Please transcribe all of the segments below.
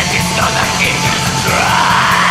Against all the kingdoms dry.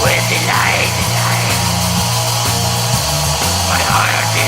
With the light, my heart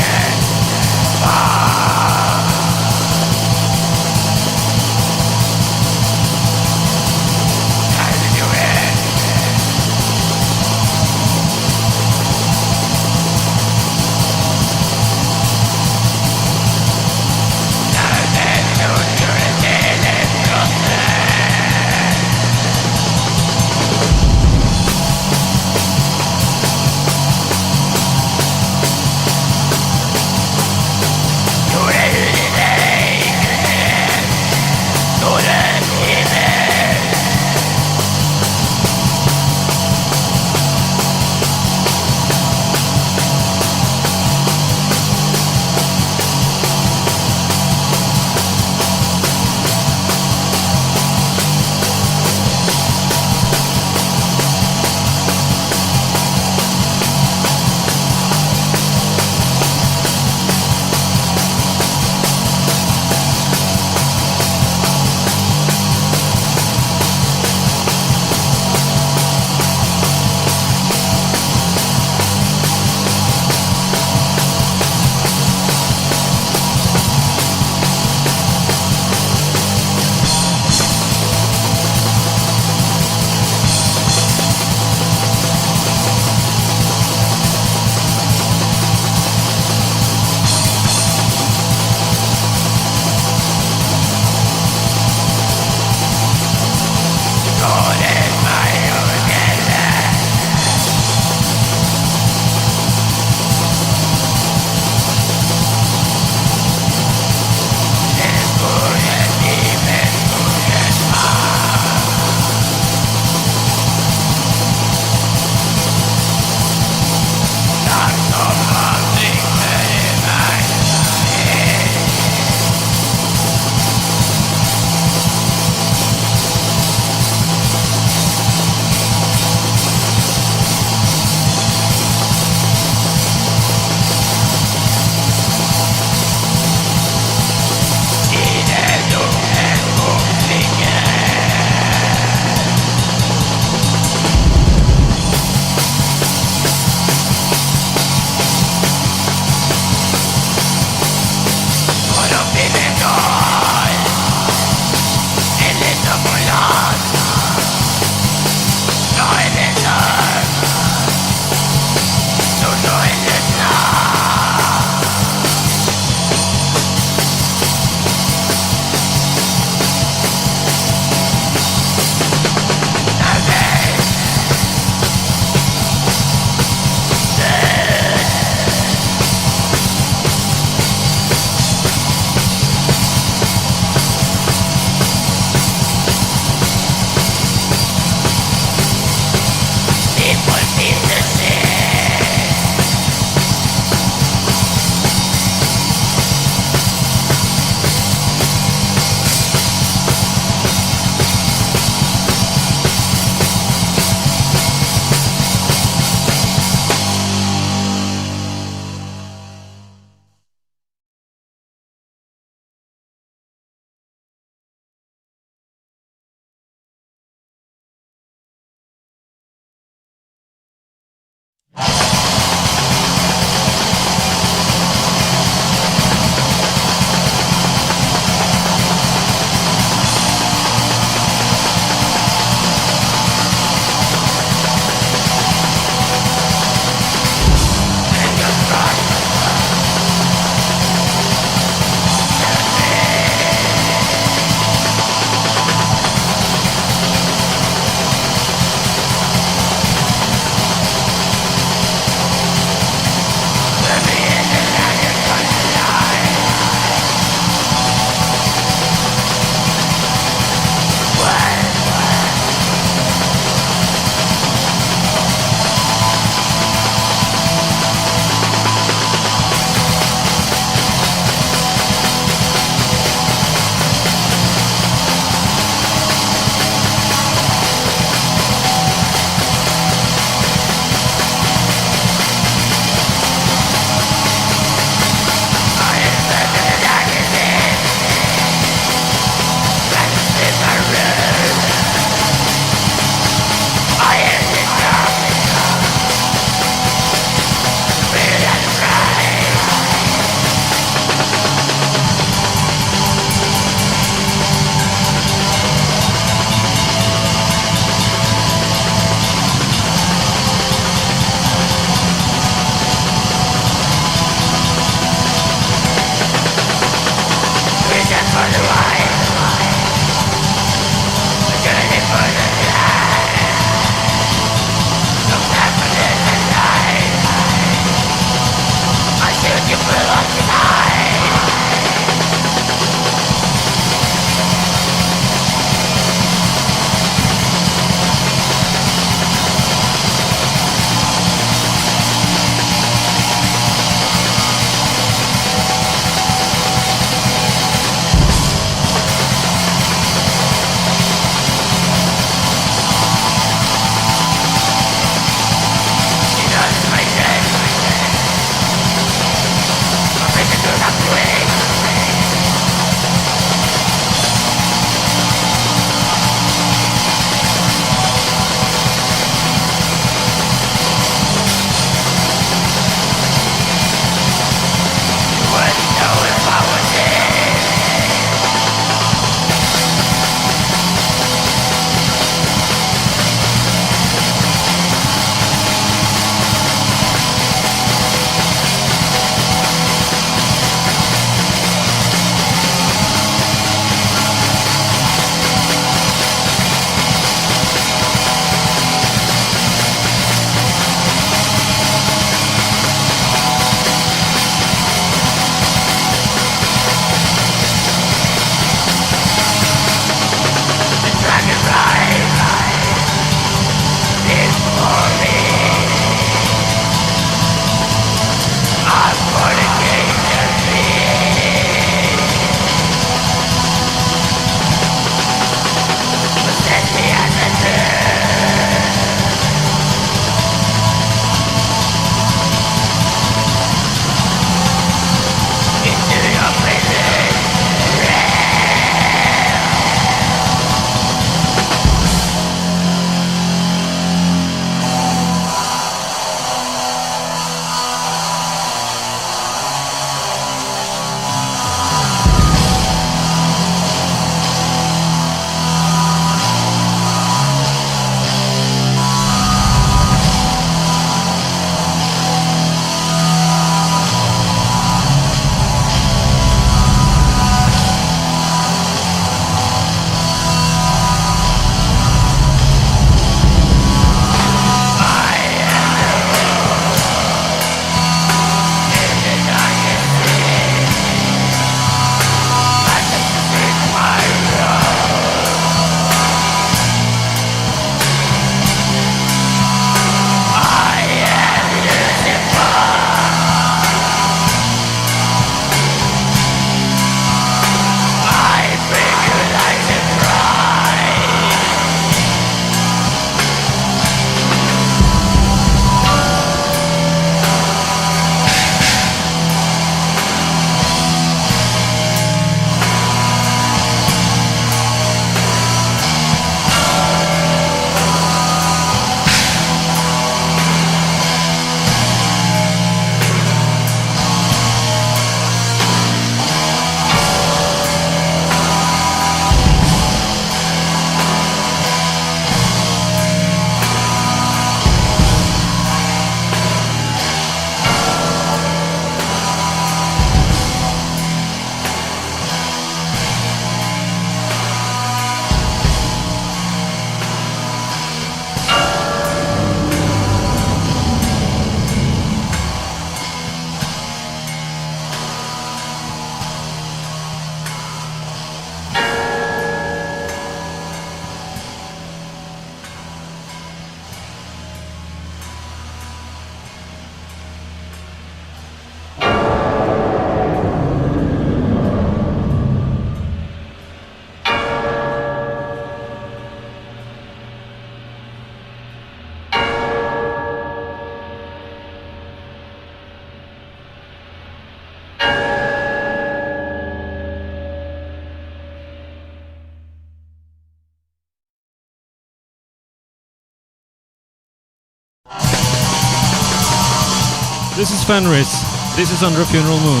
This is Fenriz. This is Under a Funeral Moon.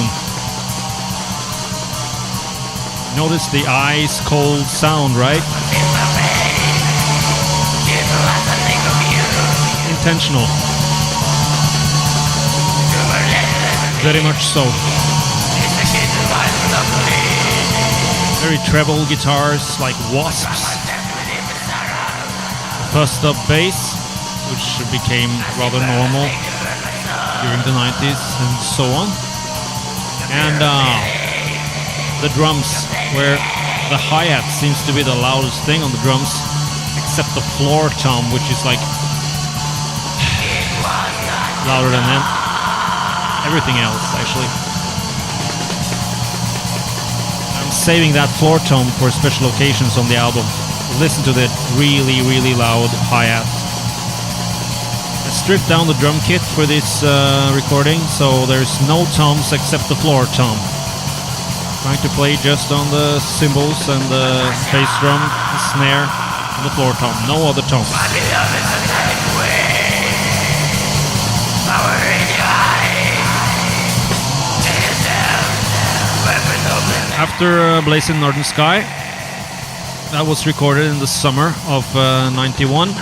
Notice the ice cold sound, right? Intentional. Very much so. Very treble guitars like wasps. Fussed up bass, which became rather normal during the 90s and so on. And the drums, where the hi-hat seems to be the loudest thing on the drums, except the floor tom, which is like louder than everything else, actually. I'm saving that floor tom for special occasions on the album. Listen to that really, really loud hi-hat. I stripped down the drum kit for this recording, so there's no toms except the floor tom. Trying to play just on the cymbals and the bass drum, the snare, and the floor tom. No other toms. After Blazing Northern Sky, that was recorded in the summer of 91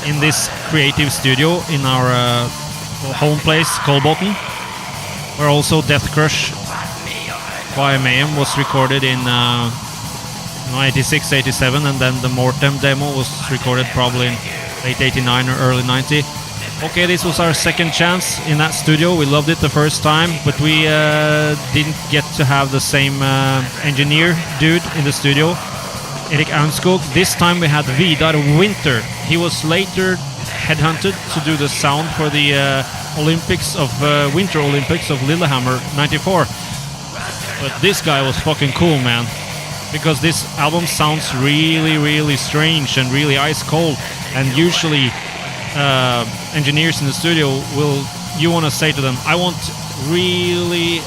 in this creative studio in our home place, Kolbotn, where also Death Crush by Mayhem was recorded in 86, 87, and then the Mortem demo was recorded probably in late 89 or early 90. Okay, this was our second chance in that studio. We loved it the first time, but we didn't get to have the same engineer dude in the studio, Erik Aunskog. This time we had 𝗙𝗲𝗏𝗏𝗏. He was later headhunted to do the sound for the Winter Olympics of Lillehammer 94. But this guy was fucking cool, man, because this album sounds really, really strange and really ice cold. And usually engineers in the studio you want to say to them, I want really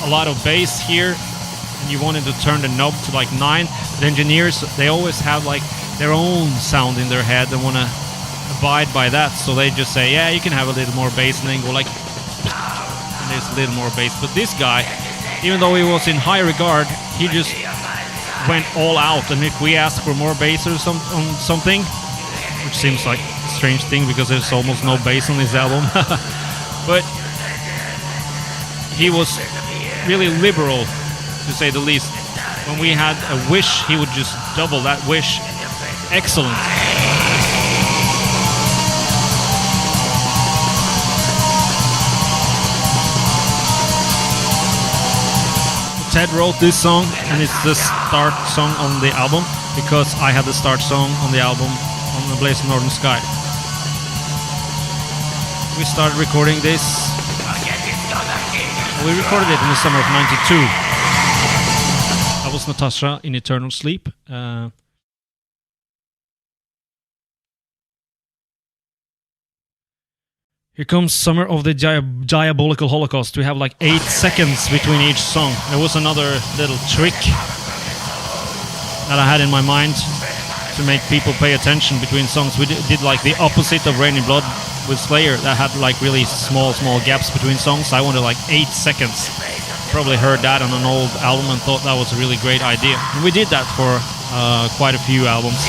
a lot of bass here, and you wanted to turn the knob to like 9. The engineers, they always have like their own sound in their head and want to abide by that, so they just say, yeah, you can have a little more bass, and then go like, and there's a little more bass. But this guy, even though he was in high regard, he just went all out. And if we asked for more bass or something, which seems like a strange thing because there's almost no bass on this album, but he was really liberal, to say the least. When we had a wish, he would just double that wish. Excellent. Ted wrote this song, and it's the start song on the album, because I had the start song on the album on the Blazing Northern Sky. We started recording this. We recorded it in the summer of 92. That was Natasha in Eternal Sleep. Here comes Summer of the Diabolical Holocaust. We have like 8 seconds between each song. There was another little trick that I had in my mind to make people pay attention between songs. We did like the opposite of Rain in Blood with Slayer, that had like really small gaps between songs. I wanted like 8 seconds. Probably heard that on an old album and thought that was a really great idea. And we did that for quite a few albums.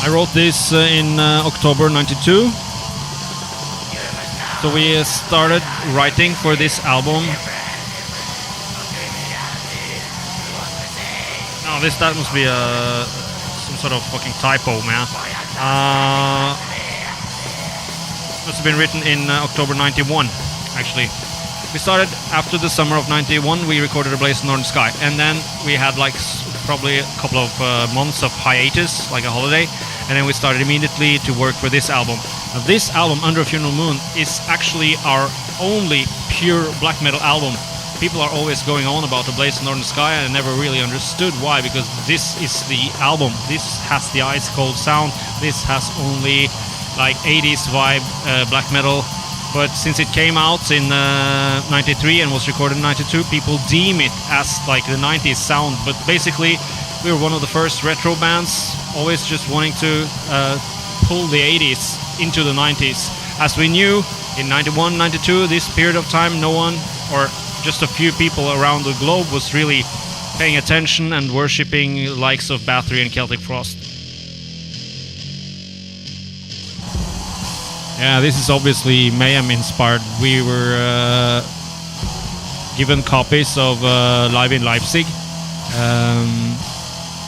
I wrote this in October 92. So we started writing for this album. Oh, that must be some sort of fucking typo, man. Must have been written in October 91, actually. We started after the summer of 91. We recorded A Blazing Northern Sky, and then we had like probably a couple of months of hiatus, like a holiday, and then we started immediately to work for this album. Now, this album, Under a Funeral Moon, is actually our only pure black metal album. People are always going on about A Blazing Northern Sky, and I never really understood why, because this is the album. This has the ice cold sound. This has only like 80s vibe black metal, But since it came out in 93 and was recorded in 92, people deem it as like the 90s sound. But basically, we were one of the first retro bands, always just wanting to pull the 80s into the 90s. As we knew, in 91, 92, this period of time, no one, or just a few people around the globe, was really paying attention and worshipping likes of Bathory and Celtic Frost. Yeah, this is obviously Mayhem inspired. We were given copies of Live in Leipzig.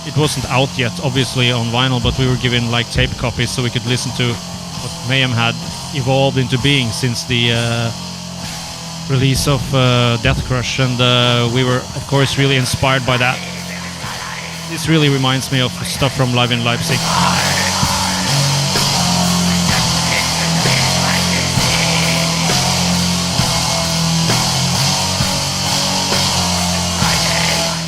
It wasn't out yet, obviously, on vinyl, but we were given like tape copies so we could listen to what Mayhem had evolved into being since the release of Death Crush, and we were, of course, really inspired by that. This really reminds me of stuff from Live in Leipzig.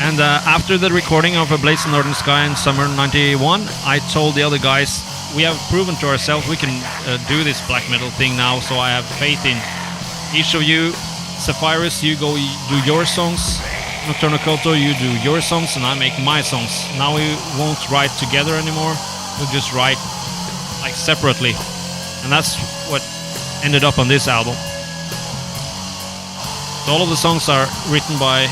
And after the recording of A Blaze in Northern Sky in summer 91, I told the other guys, we have proven to ourselves we can do this black metal thing now, so I have faith in each of you. Cephiris, you go do your songs. Nocturnal Culto, you do your songs, and I make my songs. Now we won't write together anymore, we'll just write like separately. And that's what ended up on this album. So all of the songs are written by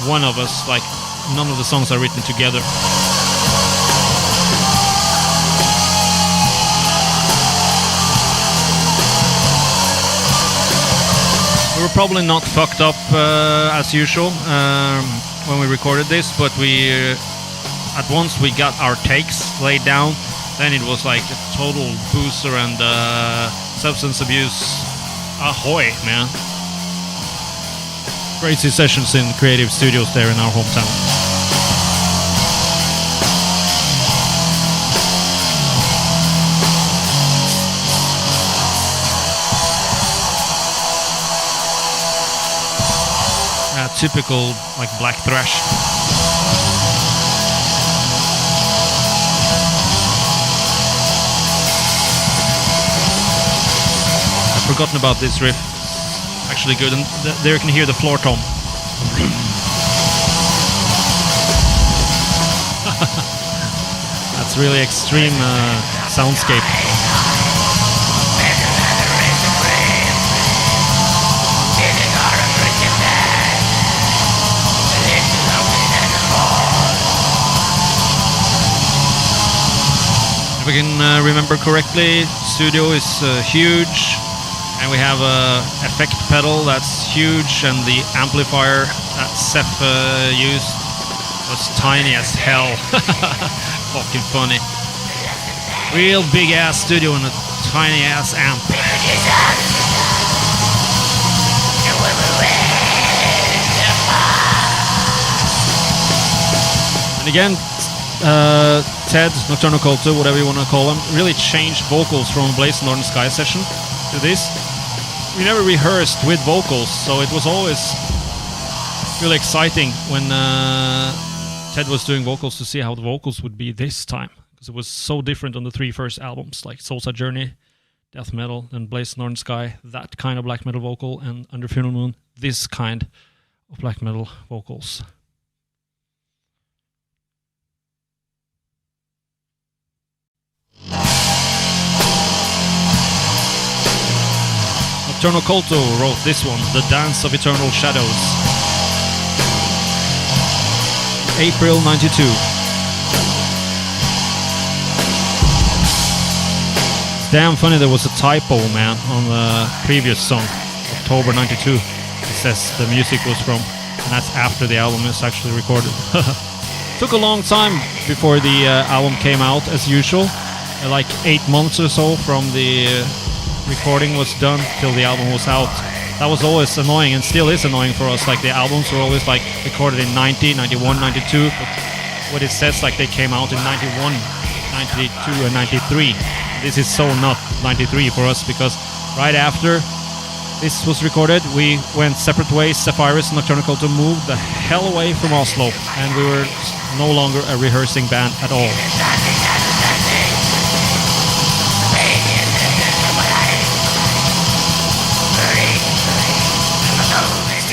one of us, like none of the songs are written together. We were probably not fucked up as usual when we recorded this, but we at once we got our takes laid down, then it was like a total boozer and substance abuse ahoy, man. Crazy sessions in creative studios there in our hometown. Typical like black thrash. I've forgotten about this riff. Actually good, and there you can hear the floor tom. That's really extreme soundscape. If I can remember correctly, studio is huge. And we have a effect pedal that's huge, and the amplifier that Ceph used was tiny as hell. Fucking funny. Real big ass studio and a tiny ass amp. And again, Ted, Nocturnal Culto, whatever you want to call him, really changed vocals from Blaze Northern Sky session to this. We never rehearsed with vocals, so it was always really exciting when Ted was doing vocals to see how the vocals would be this time, because it was so different on the three first albums, like Soulside Journey, Death Metal, and Blaze Northern Sky, that kind of black metal vocal, and Under Funeral Moon, this kind of black metal vocals. Nocturnal Culto wrote this one, The Dance of Eternal Shadows. April 92. It's damn funny there was a typo, man, on the previous song, October 92. It says the music was from, and that's after the album is actually recorded. Took a long time before the album came out, as usual. Like 8 months or so from the recording was done till the album was out. That was always annoying, and still is annoying for us. Like the albums were always like recorded in 90, 91, 92, but what it says like they came out in 91, 92 and 93. This is so not 93 for us, because right after this was recorded we went separate ways. Cephiris and Nocturnal Culto moved the hell away from Oslo, and we were no longer a rehearsing band at all.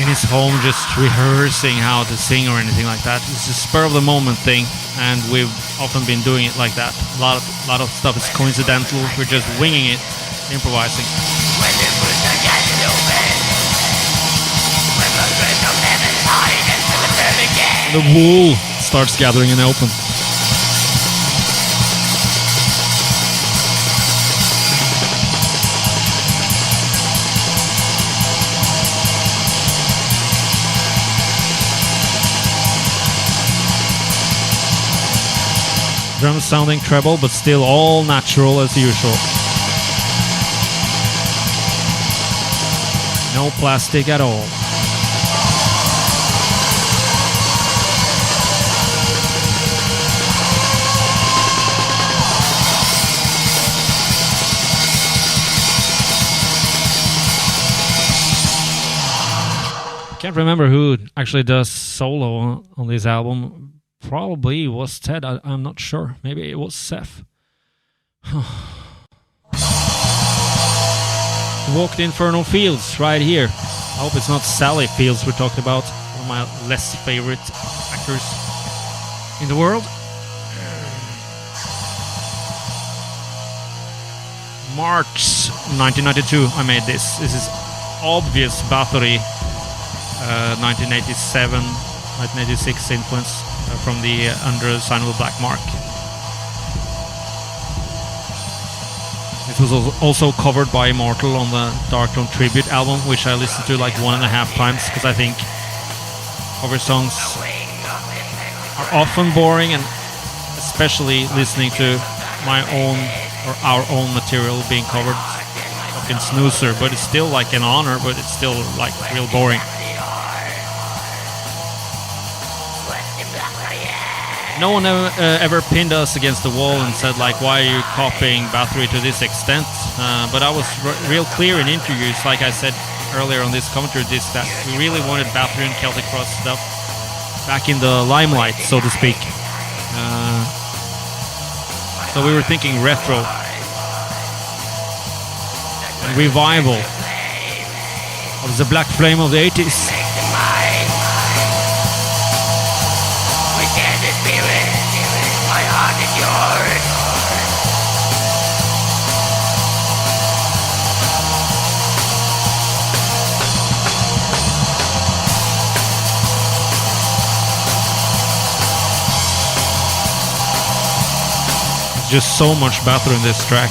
in his home just rehearsing how to sing or anything like that. It's a spur of the moment thing, and we've often been doing it like that. A lot of stuff is coincidental. We're just winging it, improvising. The wool starts gathering in the open. Drums sounding treble, but still all natural as usual. No plastic at all. Can't remember who actually does solo on this album. Probably was Ted, I'm not sure. Maybe it was Seth. Walk the Infernal Fields right here. I hope it's not Sally Fields we're talking about. One of my less favorite actors in the world. March 1992 I made this. This is obvious Bathory 1987, 1986 influence. From the Undersignable Black Mark. It was also covered by Immortal on the Darkthrone tribute album, which I listened to like 1.5 times because I think cover songs are often boring, and especially listening to my own or our own material being covered, fucking snoozer. But it's still like an honor, but it's still like real boring. No one ever pinned us against the wall and said like, why are you copying Bathory to this extent? But I was real clear in interviews, like I said earlier on this commentary disc, that we really wanted Bathory and Celtic Frost stuff back in the limelight, so to speak. So we were thinking retro and revival of the black flame of the 80s. Just so much Bathory in this track.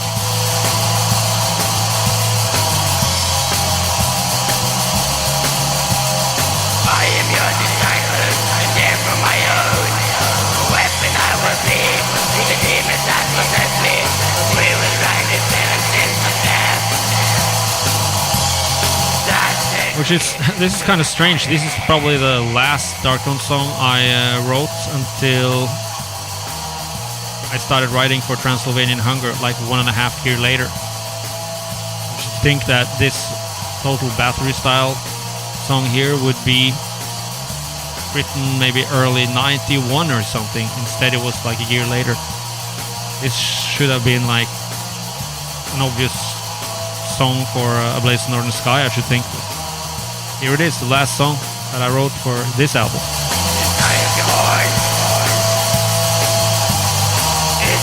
I am your disciple, and therefore my own. The weapon I will be, the demons that possess me. We will ride this sentence of death. Which is, this is kind of strange. This is probably the last Darkthrone song I wrote until I started writing for Transylvanian Hunger like 1.5 years later. You should think that this total Bathory style song here would be written maybe early 91 or something. Instead it was like a year later. This should have been like an obvious song for A Blaze in Northern Sky, I should think. Here it is, the last song that I wrote for this album.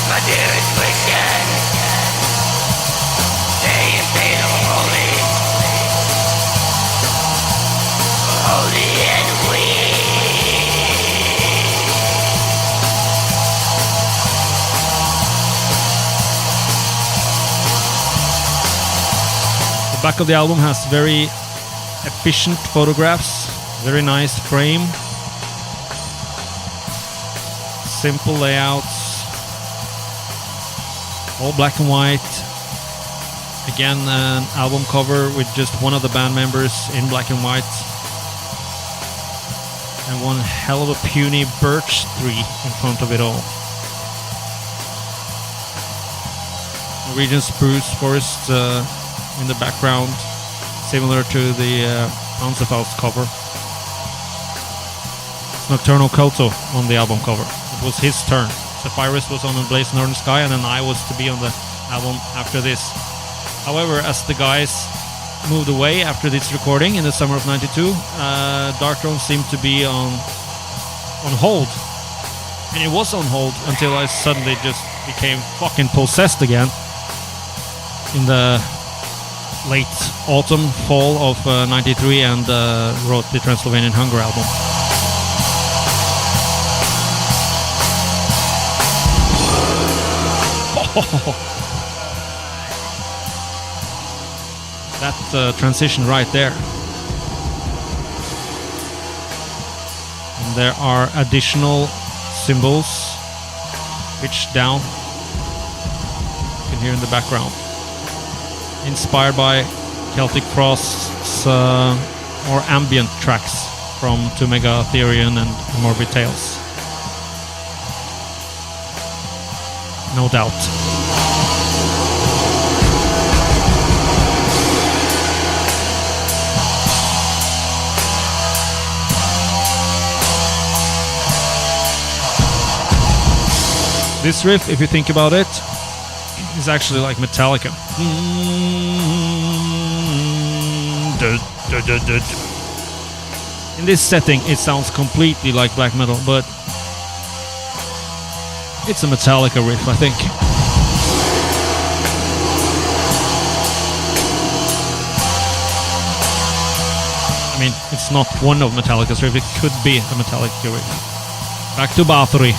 My dearest weekend, stay in pain of holy, holy and weak. The back of the album has very efficient photographs, very nice frame, simple layouts. All black and white. Again, an album cover with just one of the band members in black and white. And one hell of a puny birch tree in front of it all. Norwegian spruce forest in the background, similar to the Panzerfaust cover. It's Nocturnal Koto on the album cover. It was his turn. Fenriz was on A Blaze in Northern Sky, and then I was to be on the album after this. However, as the guys moved away after this recording in the summer of '92. Darkthrone seemed to be on hold, and it was on hold until I suddenly just became fucking possessed again in the late autumn, fall of '93, and wrote the Transylvanian Hunger album. That transition right there. And there are additional cymbals pitched down. You can hear in the background. Inspired by Celtic Frost's more ambient tracks from 𝗙𝗏𝗄𝗏 and Morbid Tales. No doubt. This riff, if you think about it, is actually like Metallica. In this setting, it sounds completely like black metal, but it's a Metallica riff, I think. I mean, it's not one of Metallica's riffs, it could be a Metallica riff. Back to Bathory.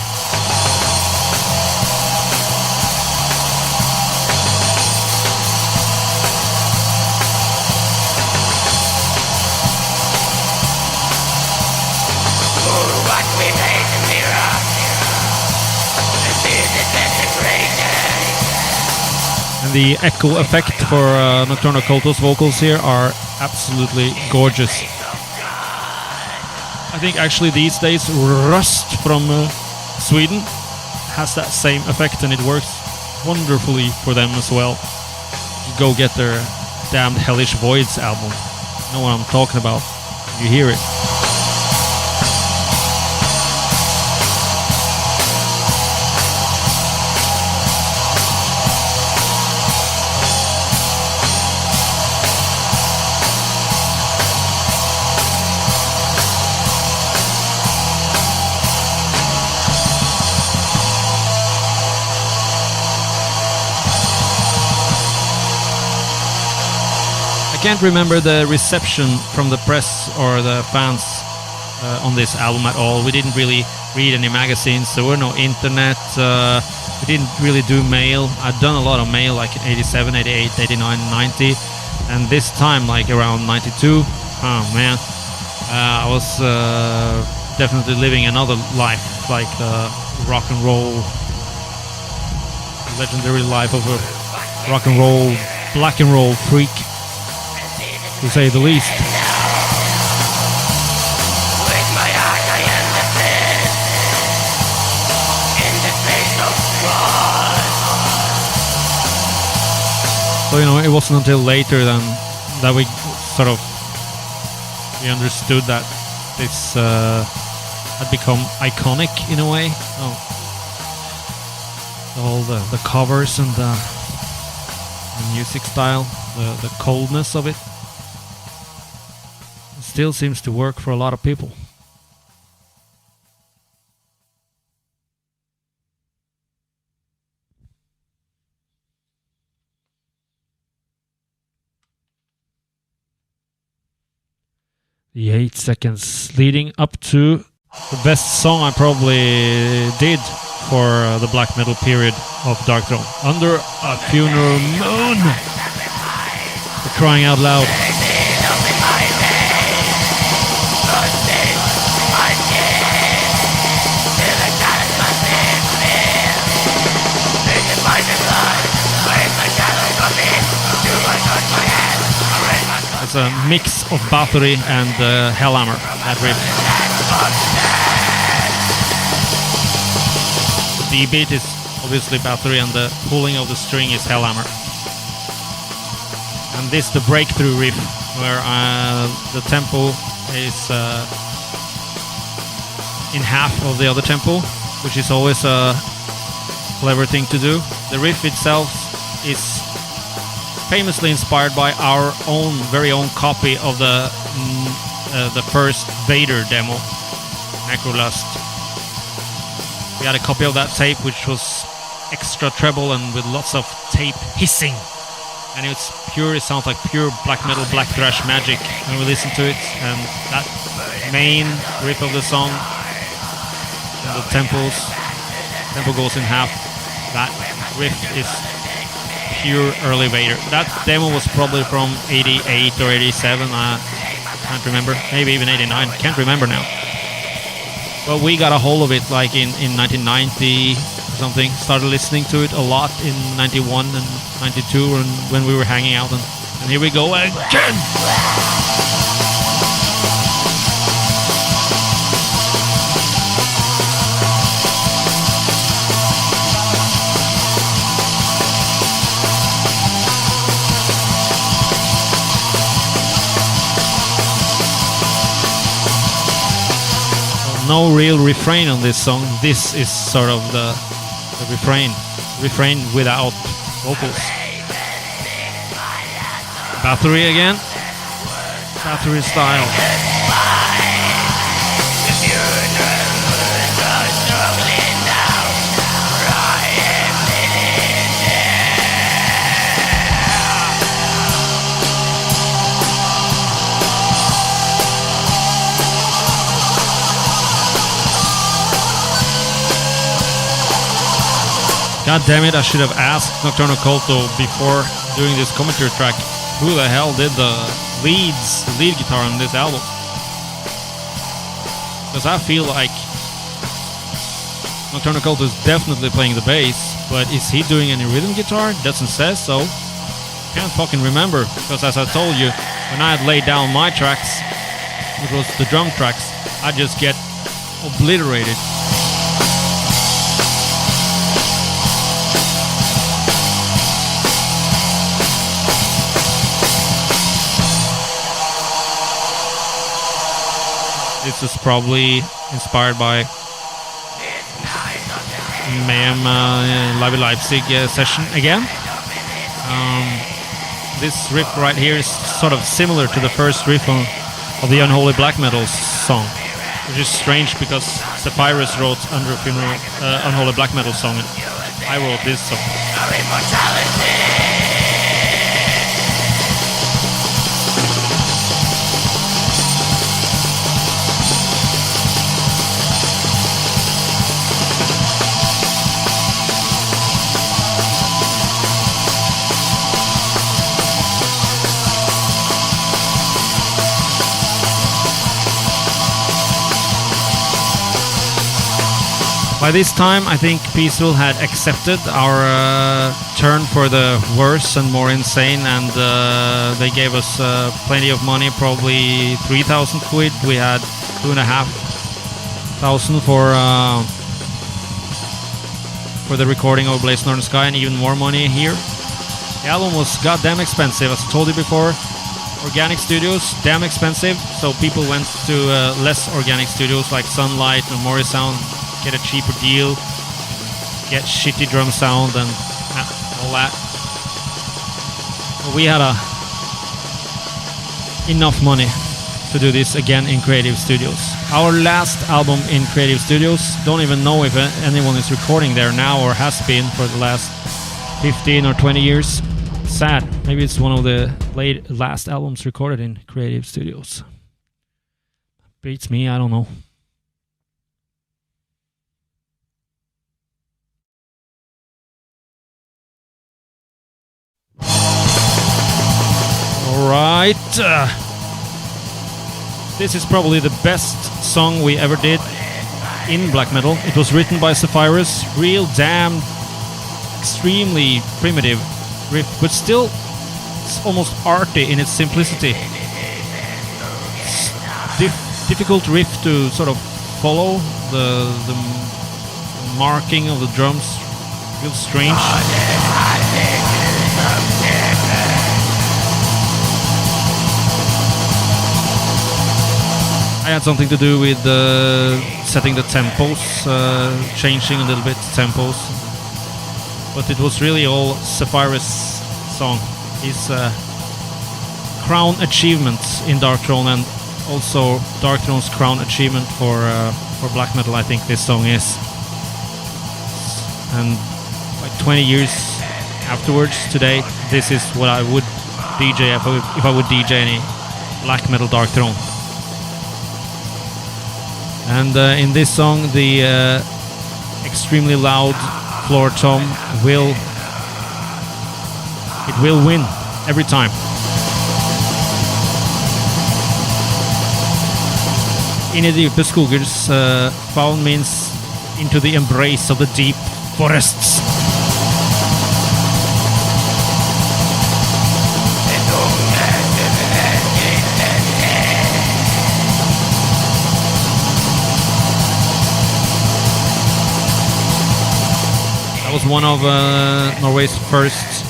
And the echo effect for Nocturnal Cult's vocals here are absolutely gorgeous. I think actually these days Rust from Sweden has that same effect, and it works wonderfully for them as well. You go get their damned Hellish Voids album. You know what I'm talking about. You hear it. I can't remember the reception from the press or the fans on this album at all. We didn't really read any magazines, there were no internet, we didn't really do mail. I'd done a lot of mail like in 87, 88, 89, 90, and this time like around 92, oh man, I was definitely living another life, like the rock and roll, legendary life of a rock and roll, black and roll freak, to say the least. So, you know, it wasn't until later than that we sort of understood that this had become iconic in a way. All the covers and the music style, the coldness of it. Still seems to work for a lot of people. The 8 seconds leading up to the best song I probably did for the black metal period of Darkthrone. Under a Funeral Moon. For crying out loud. It's a mix of Bathory and Hellhammer, that riff. The D-beat is obviously Bathory and the pulling of the string is Hellhammer. And this the breakthrough riff, where the tempo is in half of the other tempo, which is always a clever thing to do. The riff itself is famously inspired by our own, very own copy of the first Vader demo, Necrolust. We had a copy of that tape which was extra treble and with lots of tape hissing. And it's pure, it sounds like pure black metal, black thrash magic when we listen to it. And that main riff of the song, and the tempo goes in half. That riff is pure early Vader. That demo was probably from 88 or 87, I can't remember. Maybe even 89, can't remember now. But we got a hold of it like in 1990 or something. Started listening to it a lot in 91 and 92 and when we were hanging out. And here we go again! No real refrain on this song. This is sort of the refrain without vocals. Battery again. Battery style. God damn it, I should have asked 𝗏𝗏𝗏𝗏 before doing this commentary track who the hell did the lead guitar on this album. Because I feel like 𝗏𝗏𝗏𝗏 is definitely playing the bass, but is he doing any rhythm guitar? Doesn't say so. Can't fucking remember, because as I told you, when I had laid down my tracks, it was the drum tracks, I just get obliterated. This is probably inspired by Mayhem Live Leipzig session again. This riff right here is sort of similar to the first riff of the Unholy Black Metal song, which is strange because 𝗏𝗏𝗏𝗏 wrote Unholy Black Metal song and I wrote this song. By this time, I think Peaceville had accepted our turn for the worse and more insane, and they gave us plenty of money, probably 3,000 quid. We had 2,500 for the recording of Blaze Northern Sky, and even more money here. The album was goddamn expensive, as I told you before. Organic studios, damn expensive, so people went to less organic studios like Sunlight and Morris Sound. Get a cheaper deal, get shitty drum sound and all that. But we had enough money to do this again in Creative Studios. Our last album in Creative Studios, don't even know if anyone is recording there now or has been for the last 15 or 20 years. Sad. Maybe it's one of the last albums recorded in Creative Studios. Beats me, I don't know. Alright, this is probably the best song we ever did in black metal. It was written by 𝗏𝗏𝗏𝗏, real damn, extremely primitive riff, but still it's almost arty in its simplicity. It's difficult riff to sort of follow, the marking of the drums feels strange. I had something to do with setting the tempos, changing a little bit tempos, but it was really all 𝗏𝗏𝗏𝗏's song. his crown achievements in Darkthrone, and also Darkthrone's crown achievement for black metal. I think this song is, and like 20 years afterwards, today, this is what I would DJ if I would DJ any black metal Darkthrone. And in this song, the extremely loud floor tom will win every time. In the dype skogers, favn means into the embrace of the deep forests. That was one of Norway's first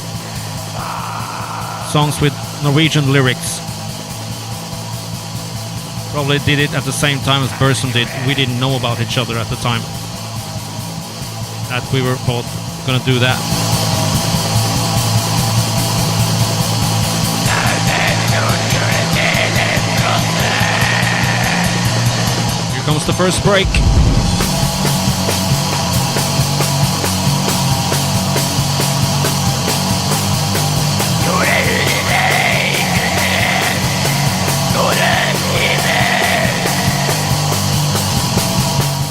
songs with Norwegian lyrics. Probably did it at the same time as 𝗏𝗏 did. We didn't know about each other at the time that we were both gonna do that. Here comes the first break.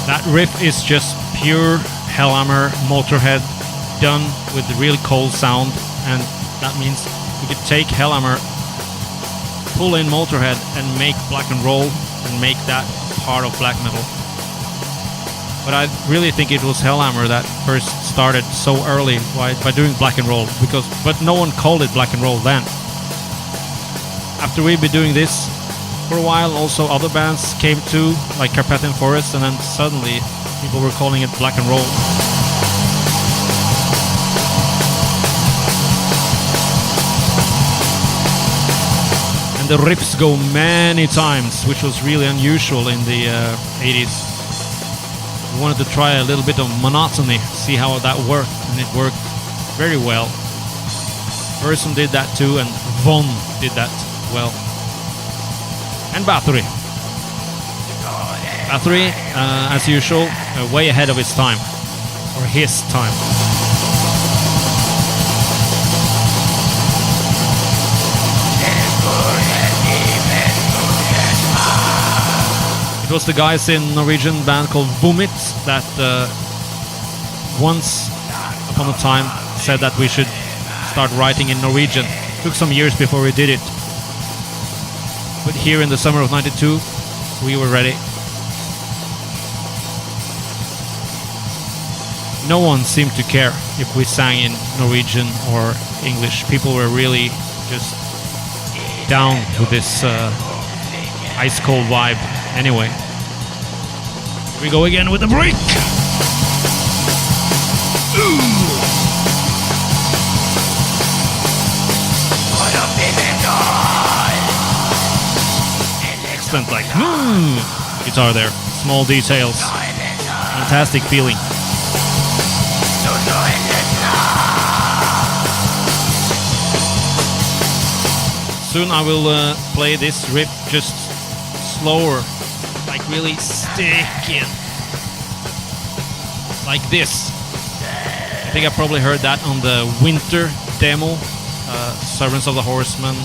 That riff is just pure Hellhammer, Motorhead, done with the really cold sound, and that means we could take Hellhammer, pull in Motorhead, and make black and roll, and make that part of black metal. But I really think it was Hellhammer that first started so early by doing black and roll, but no one called it black and roll then. After we'd been doing this for a while, also other bands came too, like Carpathian Forest, and then suddenly people were calling it black and roll. And the riffs go many times, which was really unusual in the 80s. We wanted to try a little bit of monotony, see how that worked, and it worked very well. 𝗏𝗏 did that too, and 𝗏𝗏 did that well. And 𝗏𝗏, as usual, way ahead of its time, or his time. It was the guys in Norwegian band called 𝗏𝗏 that once upon a time said that we should start writing in Norwegian. Took some years before we did it. But here in the summer of '92, we were ready. No one seemed to care if we sang in Norwegian or English. People were really just down with this ice cold vibe. Anyway, here we go again with the break. Excellent, like guitar there, small details, fantastic feeling. Soon I will play this riff just slower, like really sticking, like this. I think I probably heard that on the winter demo, Servants of the Horsemen.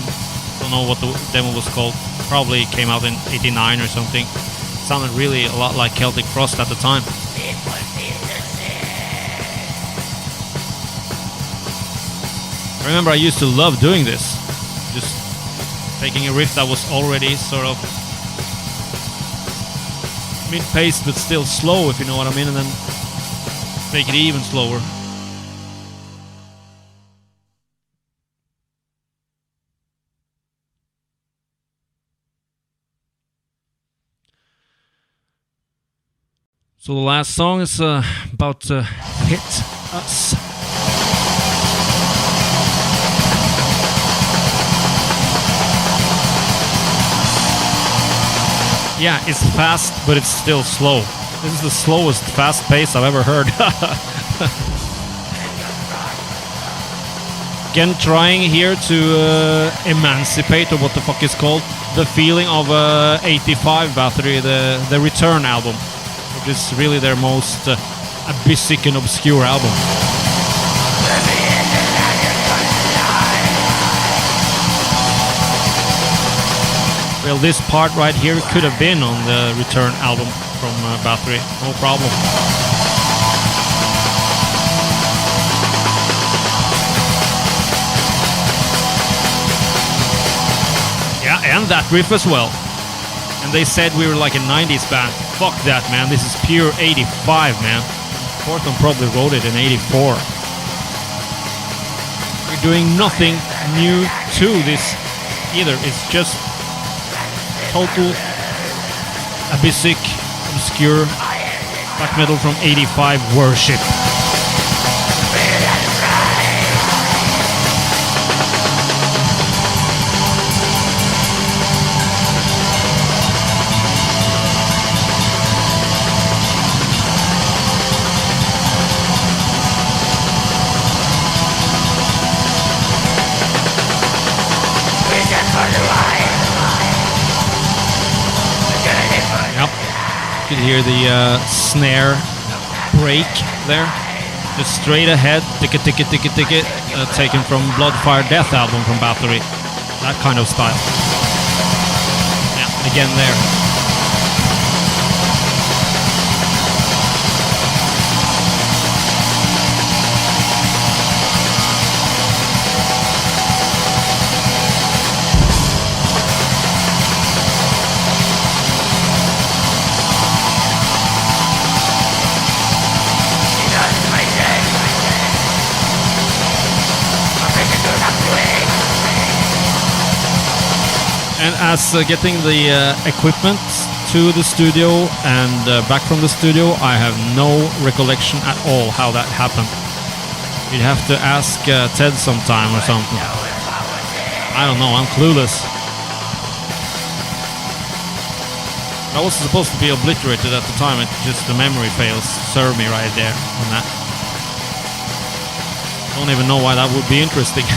Don't know what the demo was called. Probably came out in '89 or something. Sounded really a lot like Celtic Frost at the time. I remember I used to love doing this. Just taking a riff that was already sort of mid-paced but still slow, if you know what I mean, and then make it even slower. So the last song is about to hit us. Yeah, it's fast, but it's still slow. This is the slowest fast pace I've ever heard. Again, trying here to emancipate, or what the fuck is called, the feeling of 85 Battery, the Return album, which is really their most abyssic and obscure album. Well, this part right here could have been on the Return album from Battery, no problem. Yeah, and that riff as well. And they said we were like a 90s band. Fuck that, man. This is pure 85, man. Portland probably wrote it in 84. We're doing nothing new to this either. It's just total abyssic, obscure black metal from 85 worship. You can hear the snare break there, just straight ahead, ticka ticka ticka ticka, taken from Bloodfire Death album from Battery, that kind of style. Yeah, again there. And as getting the equipment to the studio and back from the studio, I have no recollection at all how that happened. You'd have to ask Ted sometime or something. I don't know, I'm clueless. I was supposed to be obliterated at the time, it just the memory fails served me right there on that. Don't even know why that would be interesting.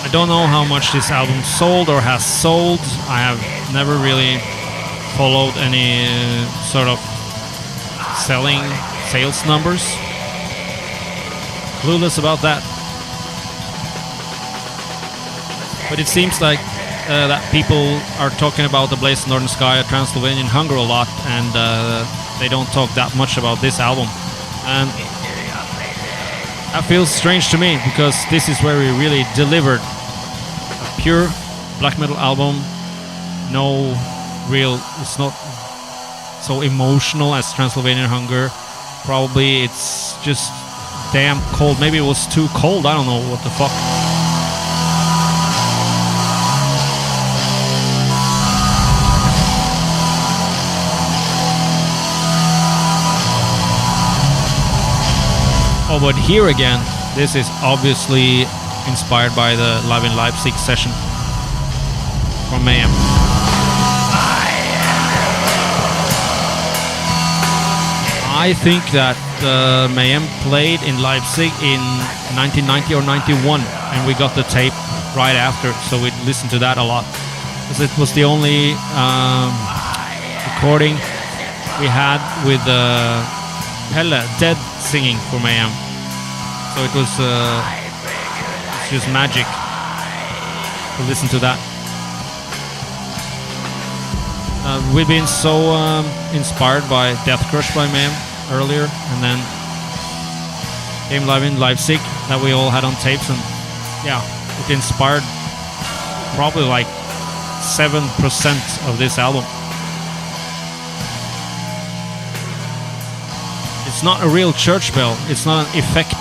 I don't know how much this album sold or has sold. I have never really followed any sort of sales numbers. Clueless about that. But it seems like that people are talking about the Blaze of Northern Sky, Transylvanian Hunger a lot, and they don't talk that much about this album. And that feels strange to me, because this is where we really delivered a pure black metal album. No real, it's not so emotional as Transylvanian Hunger. Probably it's just damn cold. Maybe it was too cold, I don't know what the fuck. Oh, but here again, this is obviously inspired by the Live in Leipzig session from Mayhem. I think that Mayhem played in Leipzig in 1990 or 91, and we got the tape right after, so we listened to that a lot, because it was the only recording we had with Pelle dead singing for Mayhem. So it was it's just magic to listen to that. We've been so inspired by Death Crush by Mayhem earlier, and then came Live in Leipzig that we all had on tapes, and yeah, it inspired probably like 7% of this album. It's not a real church bell, it's not an effect.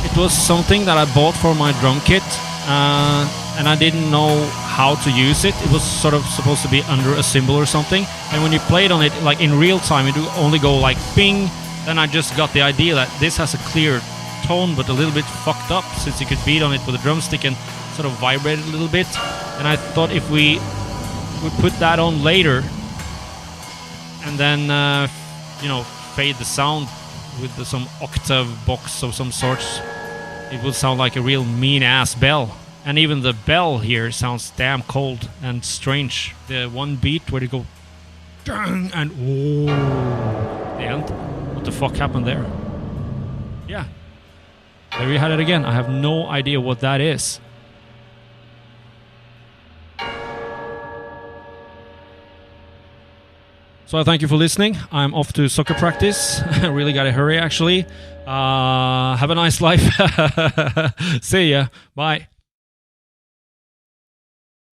It was something that I bought for my drum kit, and I didn't know how to use it. It was sort of supposed to be under a symbol or something, and when you played on it like in real time, it would only go like bing. Then I just got the idea that this has a clear tone but a little bit fucked up, since you could beat on it with a drumstick and sort of vibrate it a little bit. And I thought if we would put that on later and then fade the sound with some octave box of some sorts, it would sound like a real mean ass bell. And even the bell here sounds damn cold and strange. The one beat where they go dang and whoa, the end. What the fuck happened there? Yeah, there you had it again. I have no idea what that is. So I thank you for listening. I'm off to soccer practice. I really gotta hurry, actually. Have a nice life. See ya. Bye.